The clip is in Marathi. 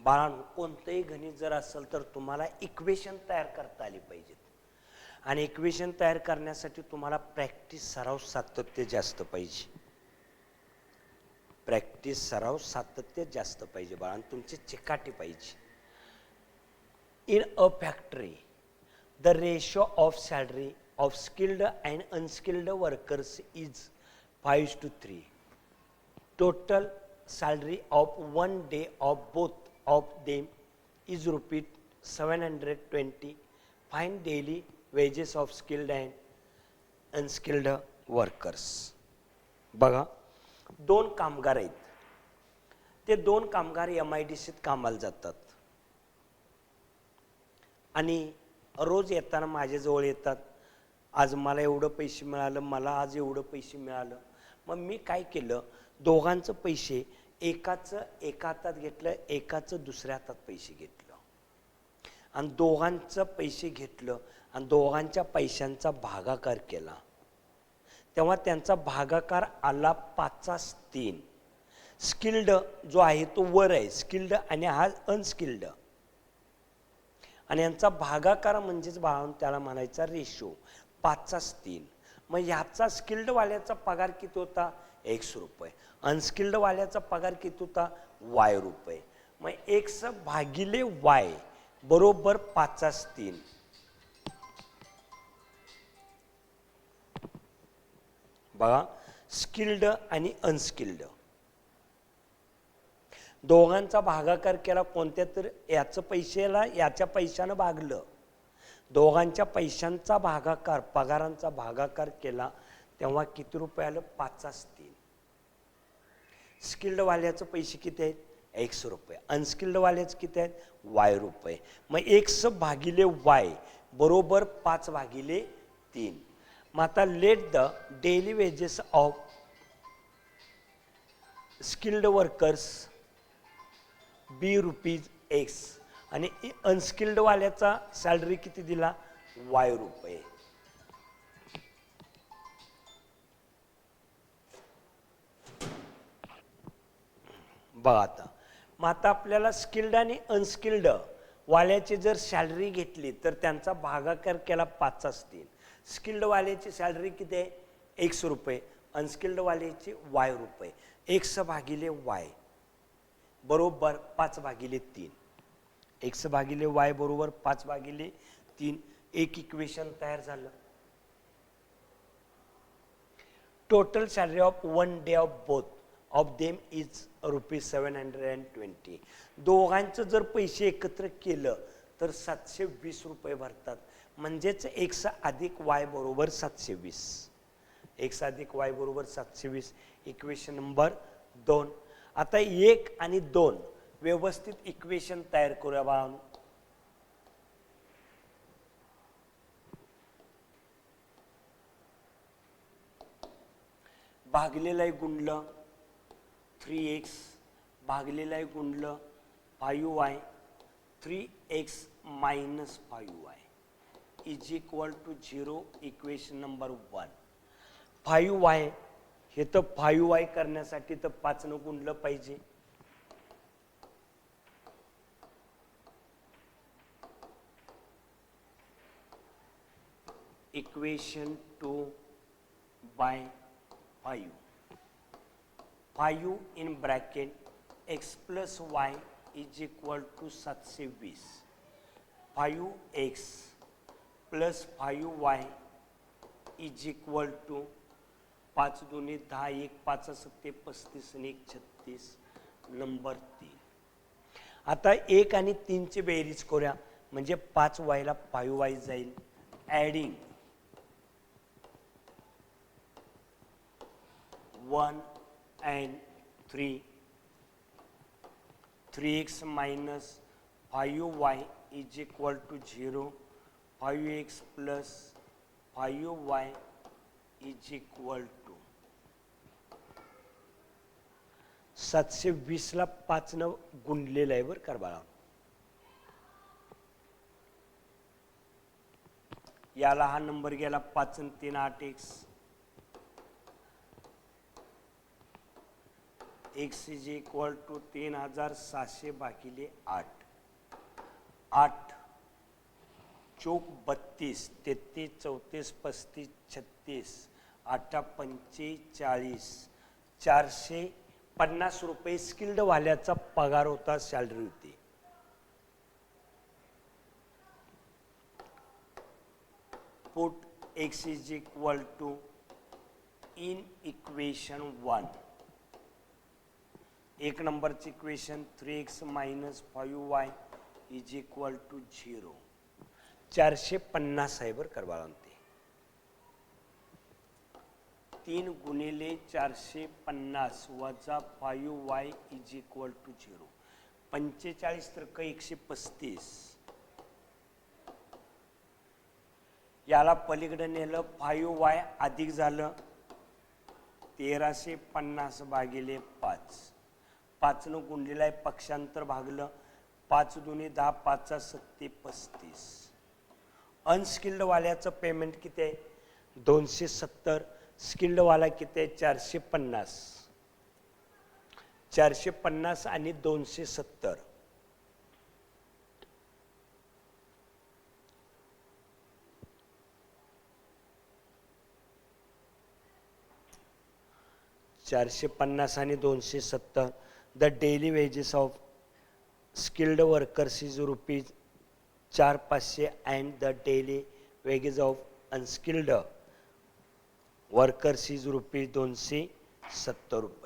बाळांनो, कोणतंही गणित जर असेल तर तुम्हाला इक्वेशन तयार करता आली पाहिजेत आणि इक्वेशन तयार करण्यासाठी तुम्हाला प्रॅक्टिस, सराव, सातत्य जास्त पाहिजे. प्रॅक्टिस, सराव, सातत्य जास्त पाहिजे बाळांनो, तुमची चिकाटी पाहिजे. In a factory the ratio of salary of skilled and unskilled workers is 5:3. Total salary of one day of both of them is rupees 720. Find daily wages of skilled and unskilled workers. बघा, दोन कामगार आहेत. ते दोन कामगार MIDCत कामाला जातात आणि रोज येताना माझ्याजवळ येतात. आज मला एवढं पैसे मिळालं, मला आज एवढं पैसे मिळालं. मग मी काय केलं, दोघांचं पैसे एकाचं एका हातात घेतलं, एकाचं दुसऱ्या हातात पैसे घेतलं आणि दोघांचं पैसे घेतलं आणि दोघांच्या पैशांचा भागाकार केला. तेव्हा त्यांचा भागाकार आला 5/3. स्किल्ड जो आहे तो वर आहे, स्किल्ड, आणि हा अनस्किल्ड, आणि यांचा भागाकार म्हणजेच बाळांनो त्याला म्हणायचा रेशो 5/3. मग ह्याचा स्किल्डवाल्याचा पगार किती होता? X रुपये. अनस्किल्डवाल्याचा पगार किती होता? Y रुपये. मग X भागिले Y बरोबर 5/3. बघा, स्किल्ड आणि अनस्किल्ड दोघांचा भागाकार केला. कोणत्या तर याचं पैशाला याच्या पैशानं भागलं, दोघांच्या पैशांचा भागाकार, पगारांचा भागाकार केला, तेव्हा किती रुपये आलं? 5/3. स्किल्डवाल्याचं पैसे किती आहेत? X रुपये. अनस्किल्डवाल्याचं किती आहेत? Y रुपये. मग X भागिले Y बरोबर 5/3. मग आता let the daily wages of skilled workers be rupees X आणि अनस्किल्डवाल्याचा सॅलरी किती दिला? Y रुपये. बघा आता, मग आता आपल्याला स्किल्ड आणि अनस्किल्ड वाल्याची जर सॅलरी घेतली तर त्यांचा भागाकार केला 5/3. स्किल्डवाल्याची सॅलरी किती आहे? X रुपये. अनस्किल्डवाल्याची Y रुपये. X भागिले Y बरोबर 5/3. X भागिले Y बरोबर 5/3. एक इक्वेशन तयार झालं. Total salary of one day of both of them is rupees 720. दोघांचं जर पैसे एकत्र केलं तर 720 रुपये भरतात. म्हणजेच X अधिक Y बरोबर 720. X अधिक Y बरोबर 720. Equation number 2. आता 1 आणि 2 व्यवस्थित इक्वेशन तयार करूया बाळांनो. भागलेला आहे गुणलं 3x, भागलेला आहे गुणलं 5y. 3x minus 5y is equal to 0. Equation number 1. 5y हे तर 5y करण्यासाठी तर 5 न गुणलं पाहिजे. Equation 2 by 5. 5 in bracket x plus y is equal to 720. 5x plus 5y is equal to 5 दूनी 10, 1 5 7 35 आणि 1 36. नंबर 3. आता 1 आणि 3 ची बेरीज करूया म्हणजे 5y ला 5y जाईल. Adding 1 and 3. 3x minus 5y is equal to 0. 5x plus 5y is equal to 720 ला 5 न गुणलेलं आहे बरं का बाळा. याला हा नंबर गेला 5 आणि 3 8x. X is equal to 3700 भागिले 8. 8 चौक 32, 33, 34, 35, 36, 8 45, 450 रुपये स्किल्ड वाल्याचा पगार होता, सॅलरी होती. Put x is equal to in equation 1. एक नंबरची equation 3x minus 5y is equal to 0. 450 आहे बरं करवा. 3 गुणिले 450 वजा 5y इज इक्वल टू 0. 45 त्रिक 135. याला पलीकडे नेलं 5y अधिक झालं 1350 भागिले 5. 5 न गुणलेला आहे, पक्षांतर भागलं. 5 दुनी 10, 5 7 35. अनस्किल्ड वाल्याचं पेमेंट किती आहे? 270. स्किल्ड वाला किती आहे? 450. 450 आणि 270. $450 आणि 270. The daily wages of skilled workers is ₹4500 and the daily wages of unskilled workers is ₹270.